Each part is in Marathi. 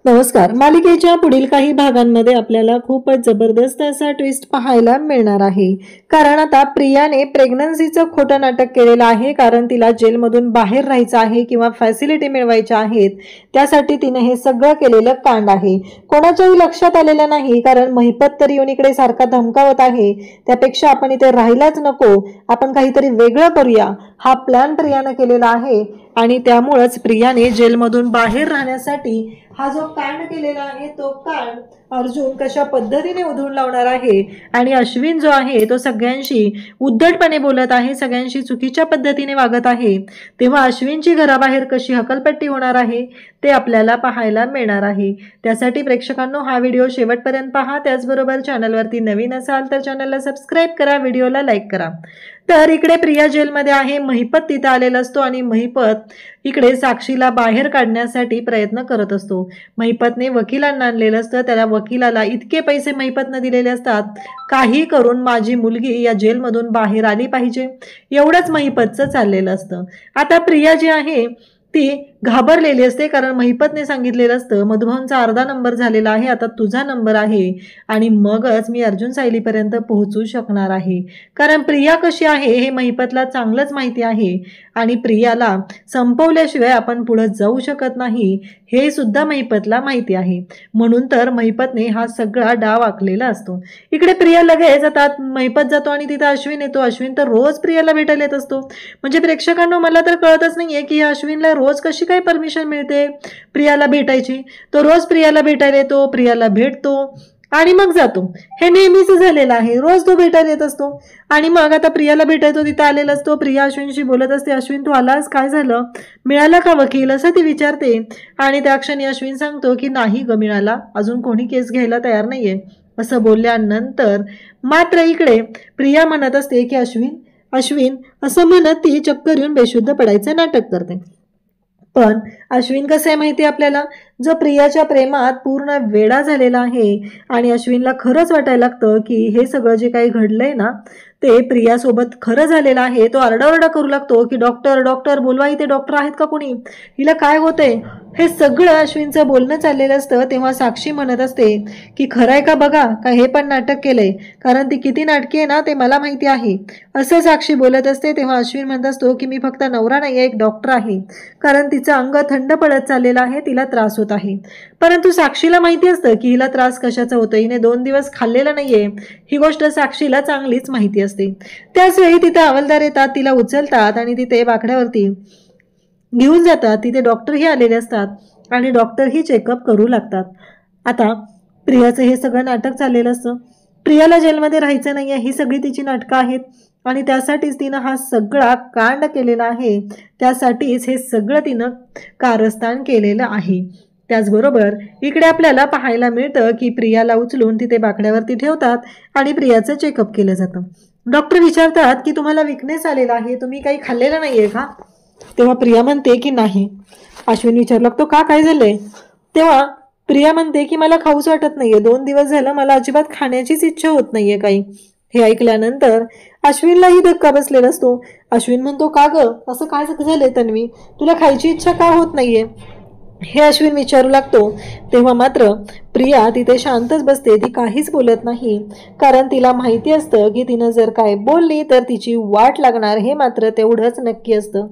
नमस्कार. मालिकेच्या पुढील काही भागांमध्ये आपल्याला खूपच जबरदस्त असा ट्विस्ट पाहायला मिळणार आहे. कारण आता प्रियाने प्रेग्नन्सीचं खोटं नाटक केलेलं आहे. कारण तिला जेलमधून बाहेर राहायचं आहे किंवा फॅसिलिटी मिळवायच्या आहेत. त्यासाठी तिने हे सगळं केलेलं कांड आहे. कोणाच्याही लक्षात आलेलं नाही. कारण महिपत तर येऊन इकडे सारखा धमकावत आहे. त्यापेक्षा आपण इथे राहायलाच नको, आपण काहीतरी वेगळं करूया, हा प्लॅन प्रियाने केलेला आहे. आणि त्यामुळेच प्रियाने जेलमधून बाहेर राहण्यासाठी हा जो कांड केलेला आहे तो कांड अर्जुन कशा पद्धतीने उधळून लावणार आहे. आणि अश्विन जो आहे तो सगळ्यांशी उद्धटपणे बोलत आहे, सगळ्यांशी चुकीच्या पद्धतीने वागत आहे. तेव्हा अश्विनची घराबाहेर कशी हकलपट्टी होणार आहे ते आपल्याला पाहायला मिळणार आहे. त्यासाठी प्रेक्षकांनो हा व्हिडिओ शेवटपर्यंत पहा. त्याचबरोबर चॅनलवरती नवीन असाल तर चॅनलला सबस्क्राईब करा, व्हिडिओला लाईक करा. तर इकडे प्रिया जेलमध्ये आहे, महिपत तिथे आलेला असतो आणि महिपत इकडे साक्षीला बाहेर काढण्यासाठी प्रयत्न करत असतो. महिपतने वकिलांना आणलेलं असतं. त्याला वकिलाला इतके पैसे महिपतने दिलेले असतात, काही करून माझी मुलगी या जेलमधून बाहेर आली पाहिजे, एवढंच महिपतचं चाललेलं असतं. आता प्रिया जी आहे ती घाबरलेली असते. कारण महिपतने सांगितलेलं असतं मधुभाऊंचा अर्धा नंबर झालेला आहे, आता तुझा नंबर आहे आणि मगच मी अर्जुन सायलीपर्यंत पोहोचू शकणार आहे. कारण प्रिया कशी आहे हे महिपतला चांगलंच माहिती आहे आणि प्रियाला संपवल्याशिवाय आपण पुढे जाऊ शकत नाही हे सुद्धा महिपतला माहिती आहे. म्हणून तर महिपतने हा सगळा डाव आखलेला असतो. इकडे प्रिया लगेच आता महिपत जातो आणि तिथे अश्विन येतो. अश्विन तर रोज प्रियाला भेटायला येत असतो. म्हणजे प्रेक्षकांनो मला तर कळतच नाहीये की या अश्विनला रोज कशी काय परमिशन मिळते प्रियाला भेटायची. तो रोज प्रियाला भेटायला येतो, प्रियाला भेटतो आणि मग जातो. हे नेहमीच झालेलं आहे, रोज तो भेटायला येत असतो आणि मग आता प्रियाला भेटायचो तिथं आलेला असतो. प्रिया अश्विनशी बोलत असते, अश्विन तू आलास, काय झालं, मिळाला का वकील, असं ती विचारते. आणि त्या क्षणी अश्विन सांगतो की नाही ग मिळाला, अजून कोणी केस घ्यायला तयार नाहीये. असं बोलल्यानंतर मात्र इकडे प्रिया म्हणत असते की अश्विन अश्विन असं म्हणत ती चक्कर येऊन बेशुद्ध पडायचं नाटक करते. पण अश्विन कसं आहे माहिती आपल्याला, जो प्रियाच्या प्रेमात पूर्ण वेडा झालेला आहे आणि अश्विनला खरंच वाटायला लागतं की हे सगळं जे काही घडलंय ना ते प्रियासोबत खरं झालेलं आहे. तो आरडाओरडा करू लागतो की डॉक्टर डॉक्टर बोलवा, इथे डॉक्टर आहेत का कोणी, हिला काय होतंय, हे सगळं अश्विनचं बोलणं चाललेलं असतं. तेव्हा साक्षी म्हणत असते की खरंय का बघा, का हे पण नाटक केलंय, कारण ती किती नाटकी आहे ना ते मला माहिती आहे, असं साक्षी बोलत असते. तेव्हा अश्विन म्हणत असतो की मी फक्त नवरा नाही एक डॉक्टर आहे. कारण तिचं अंग थंड पडत चाललेलं आहे, तिला त्रास होत आहे. परंतु साक्षीला माहिती असतं की हिला त्रास कशाचा होतो, हिने 2 दिवस खाल्लेलं नाहीये, ही गोष्ट साक्षीला चांगलीच माहिती असते. त्याच वेळी तिथे हवालदार येतात, तिला उचलतात आणि तिथे बाकड्यावरती घेऊन जातात. तिथे डॉक्टरही आलेले असतात आणि डॉक्टरही चेकअप करू लागतात. आता प्रियाचं हे सगळं नाटक चाललेलं असतं. प्रियाला जेलमध्ये राहायचं नाहीये, ही सगळी तिची नाटकं आहेत आणि त्यासाठीच तिनं हा सगळा कांड केलेला आहे. त्यासाठीच हे सगळं तिनं कारस्थान केलेलं आहे. त्याचबरोबर इकडे आपल्याला पाहायला मिळतं की प्रियाला उचलून तिथे बाकड्यावरती ठेवतात आणि प्रियाचं चेकअप केलं जातं. डॉक्टर विचारतात की तुम्हाला विकनेस आलेला आहे, तुम्ही काही खाल्लेलं नाहीये का. तेव्हा प्रिया म्हणते की नाही. अश्विन विचारू लागतो का, काय झालंय. तेव्हा प्रिया म्हणते की मला खाऊच वाटत नाहीये, 2 दिवस झालं मला अजिबात खाण्याचीच इच्छा होत नाहीये काही. हे ऐकल्यानंतर अश्विनलाही धक्का बसलेला असतो. अश्विन म्हणतो का ग असं काय झालंय तन्वी, तुला खायची इच्छा का होत नाहीये, हे अश्विन विचारू लागतो. तेव्हा मात्र प्रिया तिथे शांतच बसते, ती काहीच बोलत नाही. कारण तिला माहिती असतं की तिनं जर काय बोलली तर तिची वाट लागणार, हे मात्र तेवढंच नक्की असतं.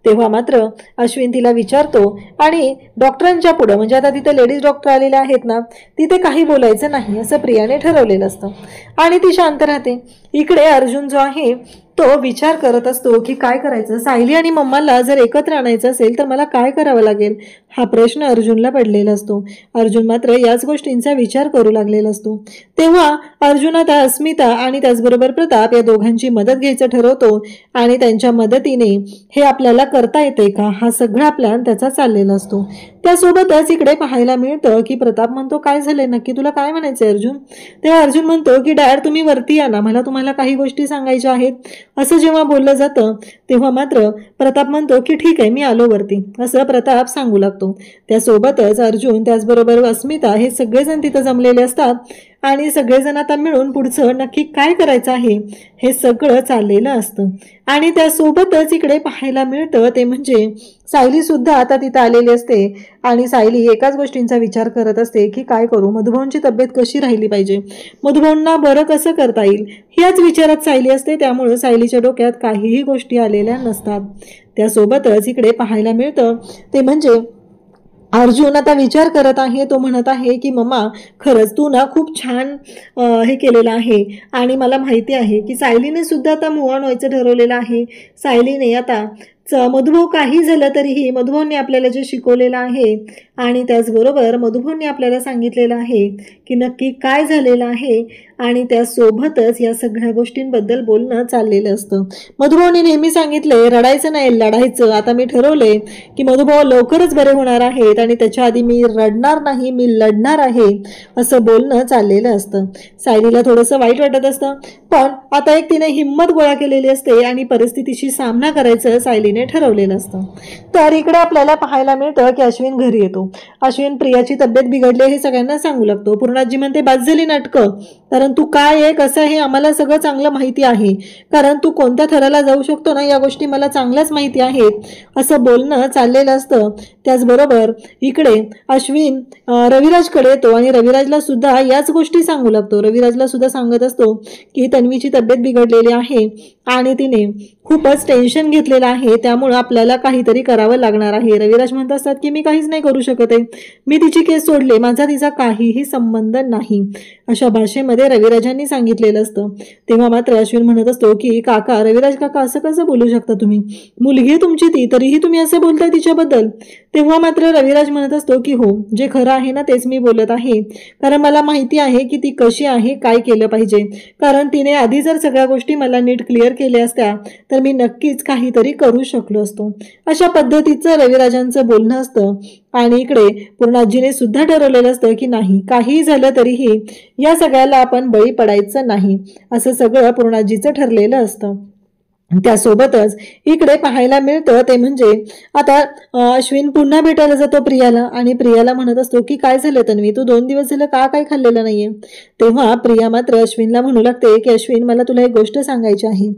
तेव्हा मात्र अश्विन तिला विचारतो आणि डॉक्टरांच्या पुढं, म्हणजे आता तिथे लेडीज डॉक्टर आलेले आहेत ना, तिथे काही बोलायचं नाही असं प्रियाने ठरवलेलं असतं आणि ती शांत राहते. इकडे अर्जुन जो आहे तो विचार करत असतो की काय करायचं, सायली आणि मम्माला जर एकत्र आणायचं असेल तर मला काय करावं लागेल, हा प्रश्न अर्जुनला पडलेला असतो. अर्जुन मात्र याच गोष्टींचा विचार करू लागलेला असतो. तेव्हा अर्जुन आता अस्मिता आणि त्याचबरोबर प्रताप या दोघांची मदत घ्यायचं ठरवतो आणि त्यांच्या मदतीने हे आपल्याला करता येते का हा सगळा प्लॅन त्याचा चाललेला असतो. त्यासोबतच इकडे पाहायला मिळतं की प्रताप म्हणतो काय झालंय नक्की, तुला काय म्हणायचंय अर्जुन. तेव्हा अर्जुन म्हणतो की डॅड तुम्ही वरती या ना, मला तुम्हाला काही गोष्टी सांगायच्या आहेत. असं जेव्हा बोललं जातं तेव्हा मात्र प्रताप म्हणतो की ठीक आहे मी आलो वरती, असं प्रताप सांगू लागतो. त्यासोबतच अर्जुन त्याचबरोबर अस्मिता हे सगळेजण तिथं जमलेले असतात आणि सगळेजण आता मिळून पुढचं नक्की काय करायचं आहे हे सगळं चाललेलं असतं. आणि त्यासोबतच इकडे पाहायला मिळतं ते म्हणजे सायली सुद्धा आता तिथं आलेली असते आणि सायली एकाच गोष्टींचा विचार करत असते की काय करू, मधुभाऊंची तब्येत कशी राहिली पाहिजे, मधुभाऊंना बरं कसं करता येईल, ह्याच विचारात सायली असते. त्यामुळे सायलीच्या डोक्यात काहीही गोष्टी आलेल्या नसतात. त्यासोबतच इकडे पाहायला मिळतं ते म्हणजे अर्जुन आता विचार करत आहे. तो म्हणत आहे की मम्मा, खरंच तू ना खूप छान हे केलेलं आहे आणि मला माहिती आहे की सायलीने सुद्धा आता मूव ऑन व्हायचं ठरवलेलं आहे. सायलीने आता मधुभाऊ काही झालं तरीही मधुभाऊंनी आपल्याला जे शिकवलेलं आहे आणि त्याचबरोबर मधुभाऊंनी आपल्याला सांगितलेलं आहे की नक्की काय झालेलं आहे आणि त्यासोबतच या सगळ्या गोष्टींबद्दल बोलणं चाललेलं असतं. मधुभाऊंनी नेहमी सांगितले रडायचं नाही लढायचं. आता मी ठरवले की मधुभाऊ लवकरच बरे होणार आहेत आणि त्याच्या आधी मी रडणार नाही, मी लढणार आहे, असं बोलणं चाललेलं असतं. सायलीला थोडंसं वाईट वाटत असतं, पण आता एक तिने हिंमत गोळा केलेली असते आणि परिस्थितीशी सामना करायचं सायलीने ठरवलेलं असतं. तर इकडे आपल्याला पाहायला मिळतं की अश्विन घरी येतो. अश्विन प्रियाची तब्येत बिघडली हे सगळ्यांना सांगू लागतो. पूर्णाजी म्हणते बास झाली नाटकं, कारण तू काय आहे कसं आहे आम्हाला सगळं चांगलं माहिती आहे, कारण तू कोणत्या थराला जाऊ शकतो ना या गोष्टी मला चांगल्याच माहिती आहेत, असं बोलणं चाललेलं असतं. त्याचबरोबर इकडे अश्विन रविराजकडे येतो आणि रविराजला सुद्धा याच गोष्टी सांगू लागतो. रविराजला सुद्धा सांगत असतो की तन्वीची तब्येत बिघडलेली आहे आणि तिने खूपच टेन्शन घेतलेलं आहे, त्यामुळं आपल्याला काहीतरी करावं लागणार आहे. रविराज म्हणत असतात की मी काहीच नाही करू शकत आहे, मी तिची केस सोडले, माझा तिचा काहीही संबंध नाही, अशा भाषेमध्ये रविराजांनी सांगितलेलं असतं. तेव्हा मात्र अश्विन म्हणत असतो की काका, रविराज काका असं कसं बोलू शकता तुम्ही, मुलगी आहे तुमची ती, तरीही तुम्ही असं बोलताय तिच्याबद्दल. तेव्हा मात्र रविराज म्हणत असतो की हो, जे खरं आहे ना तेच मी बोलत आहे, कारण मला माहिती आहे की ती कशी आहे, काय केलं पाहिजे, कारण तिने आधी जर सगळ्या गोष्टी मला नीट क्लिअर केल्या असत्या तर मी नक्कीच काहीतरी करू शकलो असतो, अशा पद्धतीचं रविराजांचं बोलणं असतं. आणि इकडे पूर्णाजीने सुद्धा ठरवलेलं असतं की नाही, काही झालं तरीही या सगळ्याला आपण बळी पडायचं नाही, असं सगळं पूर्णाजीचं ठरलेलं असतं. त्यासोबतच इकडे पाहायला मिळतं ते म्हणजे आता अश्विन पुन्हा भेटायला जातो प्रियाला आणि प्रियाला म्हणत असतो की काय झालं तन्वी, तू 2 दिवस झालं का काय खाल्लेलं नाहीये. तेव्हा प्रिया मात्र अश्विनला म्हणू लागते की अश्विन, मला तुला एक गोष्ट सांगायची आहे.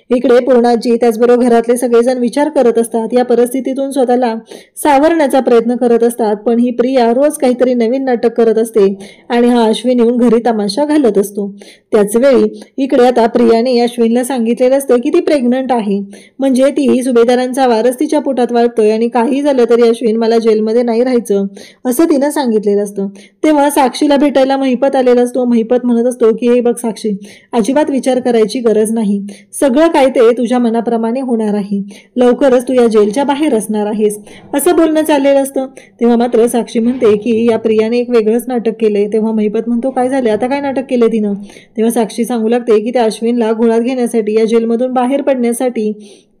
इकडे पूर्णाजी त्याचबरोबर घरातले सगळेजण विचार करत असतात, या परिस्थितीतून स्वतःला सावरण्याचा प्रयत्न करत असतात, पण ही प्रिया रोज काहीतरी नवीन नाटक करत असते आणि हा अश्विन येऊन घरी तमाशा घालत असतो. त्याचवेळी इकडे आता प्रियाने अश्विनला सांगितलेलं असतं की ती प्रेग्नंट आहे, म्हणजे ती सुभेदारांचा वारस तिच्या पोटात वाढतोय आणि काही झालं तरी अश्विन मला जेलमध्ये नाही राहायचं, असं तिनं सांगितलेलं असतं. तेव्हा साक्षीला भेटायला महिपत आलेला असतो. महिपत म्हणत असतो की हे बघ साक्षी, अजिबात विचार करायची गरज नाही, सगळं काय ते तुझ्या मनाप्रमाणे होणार आहे, लवकरच तू या जेलच्या बाहेर असणार आहेस, असं बोलणं चाललेलं असतं. तेव्हा मात्र साक्षी म्हणते की या प्रियाने एक वेगळंच नाटक केलंय. तेव्हा महिपत म्हणतो काय झालं आता, काय नाटक केलंय तिनं. तेव्हा साक्षी सांगू लागते की त्या अश्विनला घोळात घेण्यासाठी, या जेलमधून बाहेर पडण्यासाठी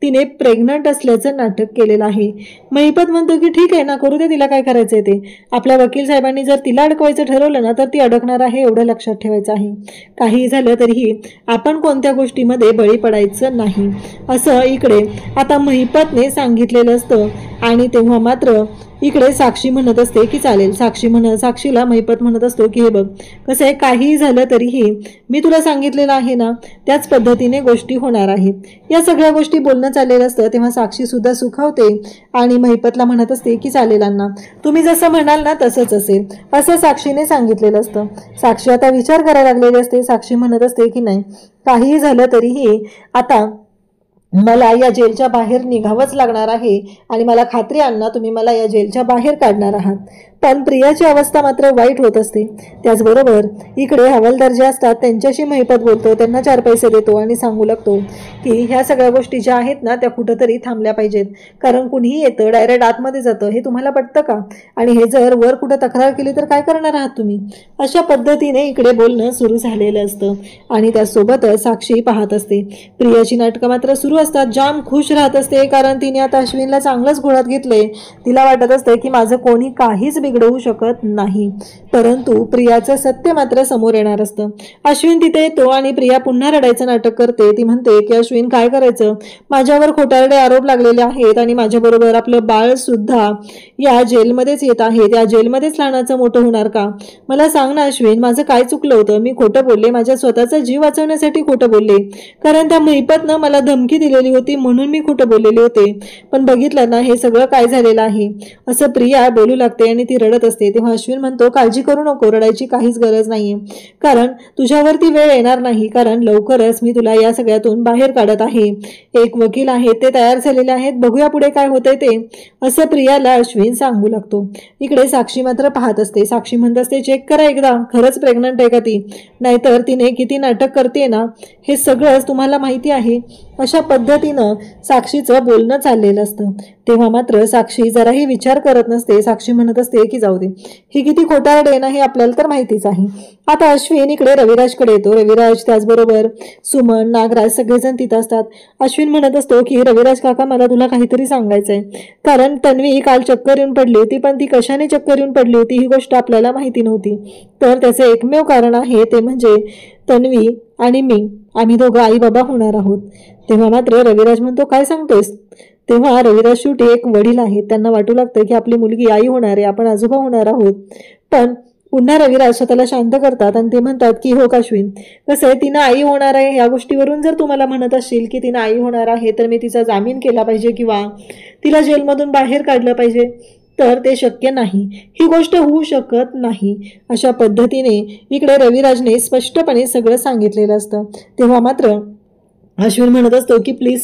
तिने प्रेग्नंट असल्याचं नाटक केलेलं आहे. महिपत म्हणतो की ठीक आहे ना, करू दे, तिला काय करायचंय ते, आपल्या वकील साहेबांनी जर तिला अडकवायचं ठरवलं ना तर ती अडकणार आहे, एवढं लक्षात ठेवायचं आहे. काही झालं तरीही आपण कोणत्या गोष्टीमध्ये बळी पडायचं नाही, असं इकडे आता महिपतने सांगितलेलं असतं. आणि तेव्हा मात्र इकडे साक्षी म्हणत असते की चालेल. साक्षीला महिपत म्हणत असतो की हे बघ कसं आहे, काही झालं तरीही मी तुला सांगितलेलं आहे ना त्याच पद्धतीने गोष्टी होणार आहेत, या सगळ्या गोष्टी बोलणं चाललेलं असतं. तेव्हा साक्षी सुद्धा सुखावते आणि महिपतला म्हणत असते की चालेल अण्णा, तुम्ही जसं म्हणाल ना तसंच असेल, असं साक्षीने सांगितलेलं असतं. साक्षी आता विचार करायला लागलेली असते. साक्षी म्हणत असते की नाही, काही झालं तरीही आता मला या जेलच्या बाहेर निघावंच लागणार आहे आणि मला खात्री अण्णा, तुम्ही मला या जेलच्या बाहेर काढणार आहात. पण प्रियाची अवस्था मात्र वाईट होत असते. त्याचबरोबर इकडे हवालदार जे असतात त्यांच्याशी महिपत बोलतो, त्यांना 4 पैसे देतो आणि सांगू लागतो की ह्या सगळ्या गोष्टी ज्या आहेत ना त्या कुठंतरी थांबल्या पाहिजेत, कारण कुणीही येतं डायरेक्ट आतमध्ये जातं, हे तुम्हाला पटतं का, आणि हे जर वर कुठं तक्रार केली तर काय करणार आहात तुम्ही, अशा पद्धतीने इकडे बोलणं सुरू झालेलं असतं. आणि त्यासोबतच साक्षी पाहत असते. प्रियाची नाटकं मात्र सुरू असतात. जाम खुश राहत असते, कारण तिने आता अश्विनला चांगलंच घोळात घेतलंय. तिला वाटत असते की माझं कोणी काहीच बिघडवू शकत नाही. परंतु प्रियाचं सत्य मात्र समोर येणार असतं. अश्विन तिथे येतो आणि प्रिया पुन्हा रडायचं नाटक करते. ती म्हणते की अश्विन काय करायचं, माझ्यावर खोटारडे आरोप लागलेले आहेत आणि माझ्याबरोबर आपलं बाळ सुद्धा या जेलमध्येच येत आहे. त्या जेलमध्येच लहानाचं मोठं होणार का? मला सांग ना अश्विन, माझं काय चुकलं होतं? मी खोटं बोलले, माझ्या स्वतःचा जीव वाचवण्यासाठी खोटं बोलले, कारण त्या महिपतनं मला धमकी दिलेली होती म्हणून मी खोटं बोललेले होते. पण बघितलं ना हे सगळं काय झालेलं आहे, असं प्रिया बोलू लागते आणि ती रडत असते. तेव्हा अश्विन म्हणतो काळजी करू नको, रडायची काहीच गरज नाहीये, कारण तुझ्यावरती वेळ येणार नाही, कारण लवकरच मी तुला या सगळ्यातून बाहेर काढत आहे. एक वकील आहेत, ते तयार झालेले आहेत, बघूया पुढे काय होतंय ते, असं प्रियाला अश्विन सांगू लागतो. इकडे साक्षी मात्र पाहत असते. साक्षी म्हणत असते चेक करा एकदा, खरंच प्रेग्नंट आहे का ती, नाहीतर तिने किती नाटक करते ना हे सगळंच तुम्हाला माहिती आहे. अशा पद्धतीनं साक्षीचं बोलणं चाललेलं असतं. तेव्हा मात्र साक्षी जराही विचार करत नसते. साक्षी म्हणत असते की जाऊ दे, ही किती खोटारड आहे ना हे आपल्याला तर माहितीच आहे. आता अश्विन इकडे रविराजकडे येतो. रविराज त्याचबरोबर सुमन, नागराज सगळेजण तिथं असतात. अश्विन म्हणत असतो की रविराज काका, मला तुला काहीतरी सांगायचंय, कारण तन्वी काल चक्कर येऊन पडली होती, पण ती कशाने चक्कर येऊन पडली होती ही गोष्ट आपल्याला माहिती नव्हती. तर त्याचे एकमेव कारण आहे ते म्हणजे तन्वी आणि मी, आम्ही दोघं आई बाबा होणार आहोत. तेव्हा मात्र रविराज म्हणतो काय सांगतोयस? तेव्हा रविराज शेवटी एक वडील आहेत, त्यांना वाटू लागतं की आपली मुलगी आई होणार आहे, आपण आजोबा होणार आहोत. पण पुन्हा रविराज स्वतःला शांत करतात आणि ते म्हणतात की हो अश्विन, कसं आहे, तिनं आई होणार आहे या गोष्टीवरून जर तुम्हाला म्हणत असशील की तिनं आई होणार आहे तर मी तिचा जामीन केला पाहिजे किंवा तिला जेलमधून बाहेर काढलं पाहिजे, तर ते शक्य नाही, ही गोष्ट होऊ शकत नाही. अशा पद्धतीने इकडे रविराजने स्पष्टपणे सगळं सांगितलेलं असतं. तेव्हा मात्र अश्विन म्हणत असतो की प्लीज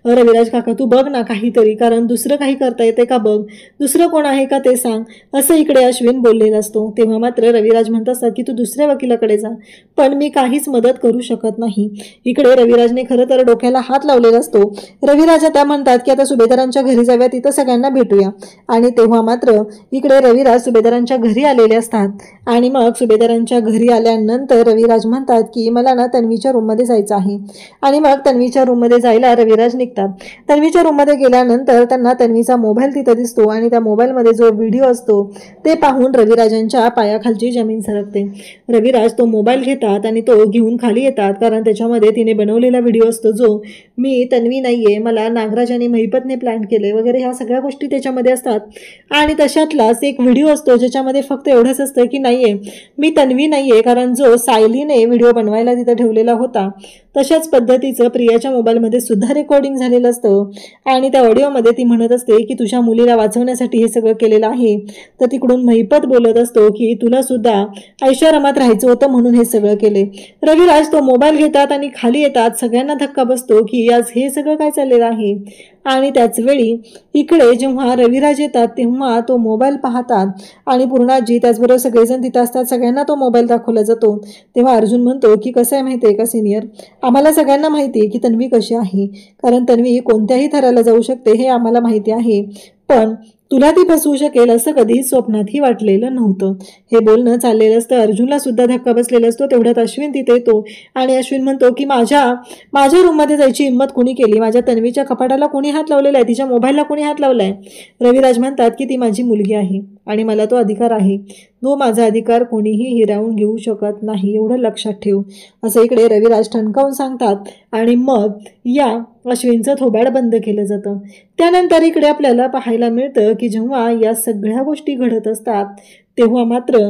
रविराज काका तू बघ ना काहीतरी, कारण दुसरं काही करता येते का बघ, दुसरं कोण आहे का ते सांग, असं इकडे अश्विन बोललेला असतो. तेव्हा मात्र रविराज म्हणत असतात की तू दुसऱ्या वकिलाकडे जा, पण मी काहीच मदत करू शकत नाही. इकडे रविराजने खरं तर डोक्याला हात लावलेला असतो. रविराज आता म्हणतात की आता सुभेदारांच्या घरी जाऊया, तिथं सगळ्यांना भेटूया. आणि तेव्हा मात्र इकडे रविराज सुभेदारांच्या घरी आलेले असतात आणि मग सुभेदारांच्या घरी आल्यानंतर रविराज म्हणतात की मला ना तन्वीच्या रूममध्ये जायचं आहे. आणि मग तन्वीच्या रूममध्ये जायला रविराज निघतात. तन्वीच्या रूममध्ये गेल्यानंतर त्यांना तन्वीचा मोबाईल तिथं दिसतो आणि त्या मोबाईलमध्ये जो व्हिडिओ असतो ते पाहून रविराजांच्या पायाखालची जमीन सरकते. रविराज तो मोबाईल घेतात आणि तो घेऊन खाली येतात, कारण त्याच्यामध्ये तिने बनवलेला व्हिडिओ असतो जो मी तन्वी नाहीये, मला नागराज आणि महिपतने प्लॅन केले वगैरे ह्या सगळ्या गोष्टी त्याच्यामध्ये असतात. आणि तशातलाच एक व्हिडिओ असतो ज्याच्यामध्ये फक्त एवढंच असतं की नाहीये मी तन्वी नाहीये, कारण जो सायलीने व्हिडिओ बनवायला तिथं ठेवलेला होता तशाच पद्धतीचं प्रियाच्या मोबाईलमध्ये सुद्धा रेकॉर्डिंग झालेलं असतं. आणि त्या ऑडिओमध्ये ती म्हणत असते की तुझ्या मुलीला वाचवण्यासाठी हे सगळं केलेलं आहे. तर तिकडून महिपत बोलत असतो की तुला सुद्धा ऐशारामात राहायचं होतं म्हणून हे सगळं केले. रविराज तो मोबाईल घेतात आणि खाली येतात. सगळ्यांना धक्का बसतो की आज हे सगळं काय चाललेलं आहे. आणि त्याच वेळी इकडे जेव्हा रविराज येतात तेव्हा तो मोबाईल पाहतात आणि पूर्णाजी त्याचबरोबर सगळेजण तिथं असतात. सगळ्यांना तो मोबाईल दाखवला जातो. तेव्हा अर्जुन म्हणतो की कसं आहे माहिती आहे का सिनियर, आम्हाला सगळ्यांना माहिती आहे की तन्वी कशी आहे, कारण तन्वी कोणत्याही थराला जाऊ शकते हे आम्हाला माहिती आहे, पण तुला ती फसवू शकेल असं कधी स्वप्नातही वाटलेलं नव्हतं. हे बोलणं चाललेलं असतं. अर्जुनला सुद्धा धक्का बसलेला असतो. तेवढ्यात अश्विन तिथे येतो आणि अश्विन म्हणतो की माझ्या रूममध्ये जायची हिंमत कोणी केली, माझ्या तन्वीच्या कपाटाला कोणी हात लावलेला आहे, तिच्या मोबाईलला कोणी हात लावलाय. रविराज म्हणतात की ती माझी मुलगी आहे आणि मला तो अधिकार आहे, तो माझा अधिकार कोणीही हिरावून घेऊ शकत नाही, एवढं लक्षात ठेव, असं इकडे रविराज ठणकावून सांगतात. आणि मग या अश्विनचं थोबाड बंद केलं जातं. त्यानंतर इकडे आपल्याला पाहायला मिळतं की जेव्हा या सगळ्या गोष्टी घडत असतात तेव्हा मात्र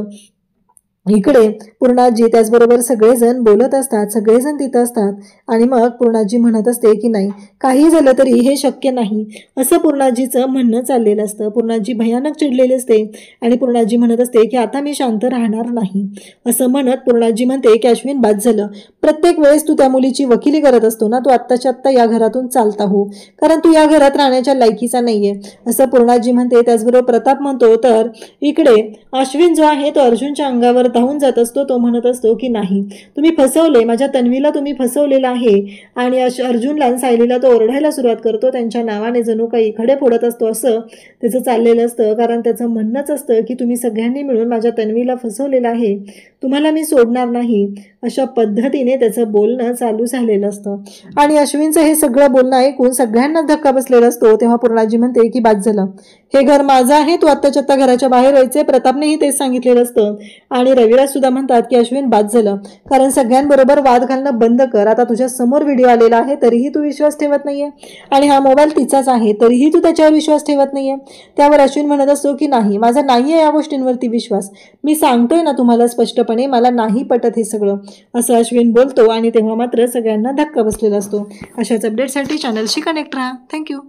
इकडे पूर्णाजी त्याचबरोबर सगळेजण बोलत असतात, सगळेजण तिथं असतात. आणि मग पूर्णाजी म्हणत असते की नाही, काही झालं तरी हे शक्य नाही, असं पूर्णाजीचं म्हणणं चाललेलं असतं. पूर्णाजी भयानक चिडलेली असते आणि पूर्णाजी म्हणत असते की आता मी शांत राहणार नाही, असं म्हणत पूर्णाजी म्हणते की अश्विन बाद झालं, प्रत्येक वेळेस तू त्या मुलीची वकिली करत असतो ना, तू आत्ताच्या आत्ता या घरातून चालता हो, कारण तू या घरात राहण्याच्या लायकीचा नाहीये, असं पूर्णाजी म्हणते. त्याचबरोबर प्रताप म्हणतो तर इकडे अश्विन जो आहे तो अर्जुनच्या अंगावर स्वतःहून जात असतो. तो म्हणत असतो की नाही, तुम्ही फसवले, माझ्या तन्वीला तुम्ही फसवलेलं आहे. आणि अर्जुनला आणि सायलीला तो ओरडायला सुरुवात करतो. त्यांच्या नावाने जणू काही खडे फोडत असतो असं त्याचं चाललेलं असतं. कारण त्याचं म्हणणंच असतं की तुम्ही सगळ्यांनी मिळून माझ्या तन्वीला फसवलेलं आहे, तुम्हाला मी सोडणार नाही, अशा पद्धतीने त्याचं बोलणं चालू झालेलं असतं. आणि अश्विनचं हे सगळं बोलणं ऐकून सगळ्यांना धक्का बसलेला असतो. तेव्हा पूर्णाजी म्हणते की बाद झालं, हे घर माझं आहे, तू आत्ताच्या आत्ता घराच्या बाहेर व्हायचे. प्रतापनेही तेच सांगितलेलं असतं. आणि रविराज सुद्धा म्हणतात की अश्विन बाद झालं, कारण सगळ्यांबरोबर वाद घालणं बंद कर. आता तुझ्या समोर व्हिडिओ आलेला आहे तरीही तू विश्वास ठेवत नाहीये, आणि हा मोबाईल तिचाच आहे तरीही तू त्याच्यावर विश्वास ठेवत नाहीये. त्यावर अश्विन म्हणत असतो की नाही, माझा नाहीये या गोष्टींवरती विश्वास, मी सांगतोय ना तुम्हाला स्पष्टपणे, मला नाही पटत हे सगळं, असं अश्विन बोलतो. आणि तेव्हा मात्र सगळ्यांना धक्का बसलेला असतो. अशाच अपडेटसाठी चॅनलशी कनेक्ट राहा. थँक्यू.